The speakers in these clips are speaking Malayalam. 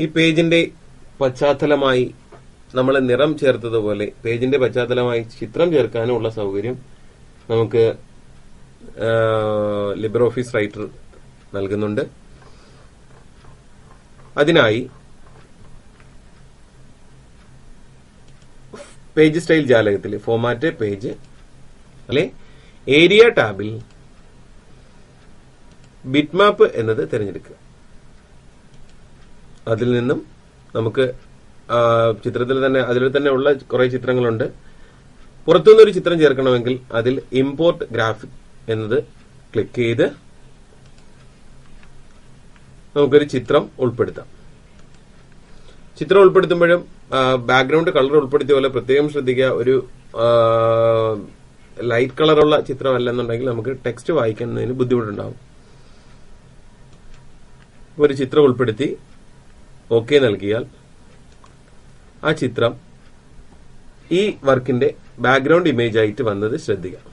ഈ പേജിന്റെ പശ്ചാത്തലമായി നമ്മൾ നിറം ചേർത്തതുപോലെ പേജിന്റെ പശ്ചാത്തലമായി ചിത്രം ചേർക്കാനുള്ള സൗകര്യം നമുക്ക് ലിബ്രിയോഫീസ് റൈറ്റർ നൽകുന്നുണ്ട്. അതിനായി പേജ് സ്റ്റൈൽ ജാലകത്തിൽ ഫോർമാറ്റ് പേജ് അല്ലെ ഏരിയ ടാബിൽ ബിറ്റ്മാപ്പ് എന്നത് തിരഞ്ഞെടുക്കുക. അതിൽ നിന്നും നമുക്ക് ചിത്രത്തിൽ തന്നെ അതിൽ തന്നെ ഉള്ള കുറെ ചിത്രങ്ങളുണ്ട്. പുറത്തുനിന്നൊരു ചിത്രം ചേർക്കണമെങ്കിൽ അതിൽ ഇമ്പോർട്ട് ഗ്രാഫിക് എന്നത് ക്ലിക്ക് ചെയ്ത് നമുക്കൊരു ചിത്രം ഉൾപ്പെടുത്താം. ചിത്രം ഉൾപ്പെടുത്തുമ്പോഴും ബാക്ക്ഗ്രൗണ്ട് കളർ ഉൾപ്പെടുത്തിയ പോലെ പ്രത്യേകം ശ്രദ്ധിക്കുക. ഒരു ലൈറ്റ് കളറുള്ള ചിത്രമല്ലെന്നുണ്ടെങ്കിൽ നമുക്ക് ടെക്സ്റ്റ് വായിക്കുന്നതിന് ബുദ്ധിമുട്ടുണ്ടാവും. ഒരു ചിത്രം ഉൾപ്പെടുത്തി ഓക്കെ നൽകിയാൽ ആ ചിത്രം ഈ വർക്കിന്റെ ബാക്ക്ഗ്രൗണ്ട് ഇമേജ് ആയിട്ട് വന്നത് ശ്രദ്ധിക്കുക.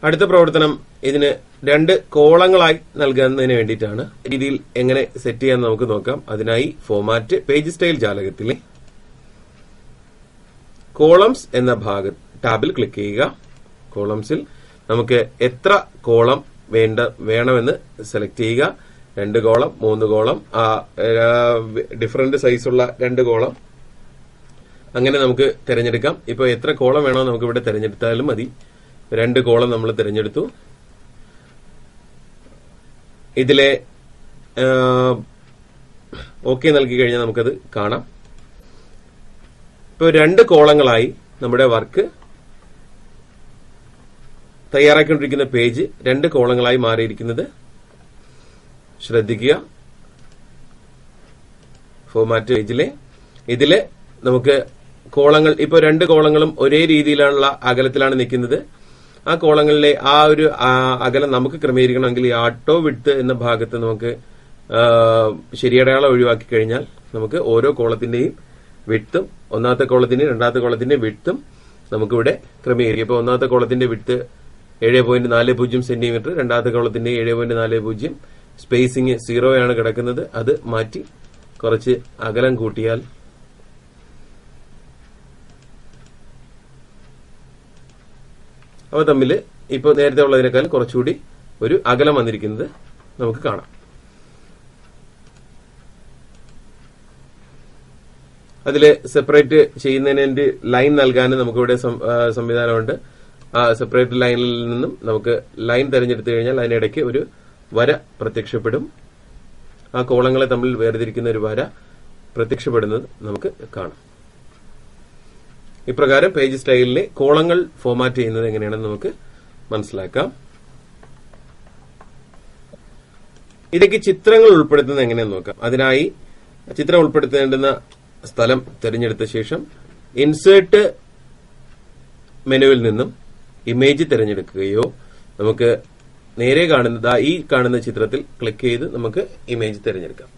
അടുത്ത പ്രവർത്തനം ഇതിന് 2 കോളങ്ങളായി നൽകുന്നതിന് വേണ്ടിയിട്ടാണ്. രീതിയിൽ എങ്ങനെ സെറ്റ് ചെയ്യാൻ നമുക്ക് നോക്കാം. അതിനായി ഫോർമാറ്റ് പേജ് സ്റ്റൈൽ ജാലകത്തിലെ കോളംസ് എന്ന ടാബിൽ ക്ലിക്ക് ചെയ്യുക. കോളംസിൽ നമുക്ക് എത്ര കോളം വേണമെന്ന് സെലക്ട് ചെയ്യുക. 2 കോളം 3 കോളം ഡിഫറന്റ് സൈസുള്ള 2 കോളം അങ്ങനെ നമുക്ക് തിരഞ്ഞെടുക്കാം. ഇപ്പൊ എത്ര കോളം വേണോ നമുക്ക് ഇവിടെ തിരഞ്ഞെടുത്താലും മതി. 2 കോളം നമ്മൾ തിരഞ്ഞെടുത്തു. ഇതിലെ ഓക്കെ നൽകി കഴിഞ്ഞാൽ നമുക്കത് കാണാം. ഇപ്പൊ 2 കോളങ്ങളായി നമ്മുടെ വർക്ക് തയ്യാറാക്കിക്കൊണ്ടിരിക്കുന്ന പേജ് 2 കോളങ്ങളായി മാറിയിരിക്കുന്നത് ശ്രദ്ധിക്കുക. ഫോർമാറ്റ് പേജിലെ ഇതില് നമുക്ക് കോളങ്ങൾ ഇപ്പൊ 2 കോളങ്ങളും ഒരേ രീതിയിലുള്ള അകലത്തിലാണ് നിൽക്കുന്നത്. ആ കോളങ്ങളിലെ ആ ഒരു അകലം നമുക്ക് ക്രമീകരിക്കണമെങ്കിൽ ഈ ആട്ടോ വിഡ്ത്ത് എന്ന ഭാഗത്ത് നമുക്ക് ശരിയടയാളം ഒഴിവാക്കി കഴിഞ്ഞാൽ നമുക്ക് ഓരോ കോളത്തിന്റെയും വിഡ്ത്തും ഒന്നാമത്തെ കോളത്തിന്റെയും രണ്ടാമത്തെ കോളത്തിന്റെയും വിഡ്ത്തും നമുക്കിവിടെ ക്രമീകരിക്കും. ഇപ്പൊ ഒന്നാമത്തെ കോളത്തിന്റെ വിഡ്ത്ത് 7.40 സെന്റിമീറ്റർ, രണ്ടാമത്തെ കോളത്തിന്റെ 7.40, സ്പേസിംഗ് 0 ആണ് കിടക്കുന്നത്. അത് മാറ്റി കുറച്ച് അകലം കൂട്ടിയാൽ അവ തമ്മിൽ ഇപ്പോൾ നേരത്തെ ഉള്ളതിനേക്കാൾ കുറച്ചുകൂടി ഒരു അകലം വന്നിരിക്കുന്നത് നമുക്ക് കാണാം. അതിൽ സെപ്പറേറ്റ് ചെയ്യുന്നതിന് ലൈൻ നൽകാനും നമുക്കിവിടെ സംവിധാനമുണ്ട്. ആ സെപ്പറേറ്റ് ലൈനിൽ നിന്നും നമുക്ക് ലൈൻ തിരഞ്ഞെടുത്തു കഴിഞ്ഞാൽ അതിനിടയ്ക്ക് ഒരു വര പ്രത്യക്ഷപ്പെടും. ആ കോളങ്ങളെ തമ്മിൽ വേർതിരിക്കുന്ന ഒരു വര പ്രത്യക്ഷപ്പെടുന്നത് നമുക്ക് കാണാം. ഇപ്രകാരം പേജ് സ്റ്റൈലിലെ കോളങ്ങൾ ഫോർമാറ്റ് ചെയ്യുന്നത് എങ്ങനെയാണെന്ന് നമുക്ക് മനസ്സിലാക്കാം. ഇതിലേക്ക് ചിത്രങ്ങൾ ഉൾപ്പെടുത്തുന്നത് എങ്ങനെയെന്ന് നോക്കാം. അതിനായി ചിത്രം ഉൾപ്പെടുത്തേണ്ടുന്ന സ്ഥലം തിരഞ്ഞെടുത്ത ശേഷം ഇൻസേർട്ട് മെനുവിൽ നിന്നും ഇമേജ് തിരഞ്ഞെടുക്കുകയോ നമുക്ക് നേരെ ഈ കാണുന്ന ചിത്രത്തിൽ ക്ലിക്ക് ചെയ്ത് നമുക്ക് ഇമേജ് തിരഞ്ഞെടുക്കാം.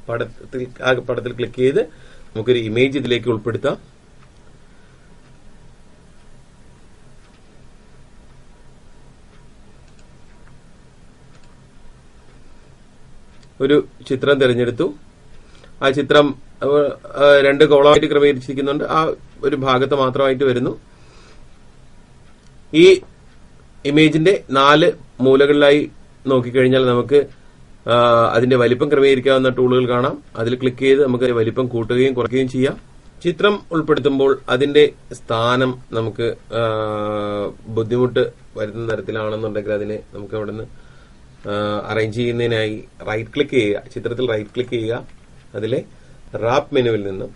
പടത്തിൽ ക്ലിക്ക് ചെയ്ത് നമുക്കൊരു ഇമേജ് ഇതിലേക്ക് ഉൾപ്പെടുത്താം. ഒരു ചിത്രം തിരഞ്ഞെടുത്തു. ആ ചിത്രം 2 കോളമായിട്ട് ക്രമീകരിച്ചിരിക്കുന്നുണ്ട്. ആ ഒരു ഭാഗത്ത് മാത്രമായിട്ട് വരുന്നു. ഈ ഇമേജിന്റെ 4 മൂലകളിലായി നോക്കിക്കഴിഞ്ഞാൽ നമുക്ക് അതിന്റെ വലിപ്പം ക്രമീകരിക്കാവുന്ന ടൂളുകൾ കാണാം. അതിൽ ക്ലിക്ക് ചെയ്ത് നമുക്ക് വലിപ്പം കൂട്ടുകയും കുറയ്ക്കുകയും ചെയ്യാം. ചിത്രം ഉൾപ്പെടുത്തുമ്പോൾ അതിന്റെ സ്ഥാനം നമുക്ക് ബുദ്ധിമുട്ട് വരുന്ന തരത്തിലാണെന്നുണ്ടെങ്കിൽ അതിനെ നമുക്ക് അവിടെ നിന്ന് അറേഞ്ച് ചെയ്യുന്നതിനായി റൈറ്റ് ക്ലിക്ക് ചെയ്യുക. ചിത്രത്തിൽ റൈറ്റ് ക്ലിക്ക് ചെയ്യുക. അതിലെ റാപ്പ് മെനുവിൽ നിന്നും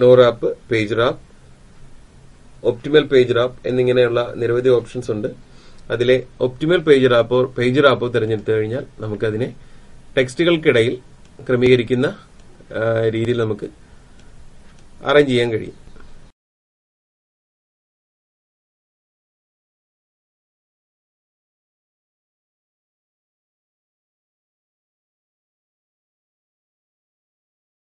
no wrap, page wrap, optimal page wrap എന്നിങ്ങനെയുള്ള നിരവധി ഓപ്ഷൻസ് ഉണ്ട്. അതിലെ ഒപ്റ്റിമൽ പേജ് റാപ്പോ തിരഞ്ഞെടുത്തു കഴിഞ്ഞാൽ നമുക്കതിനെ ടെക്സ്റ്റുകൾക്കിടയിൽ ക്രമീകരിക്കുന്ന രീതിയിൽ നമുക്ക് അറേഞ്ച് ചെയ്യാൻ കഴിയും.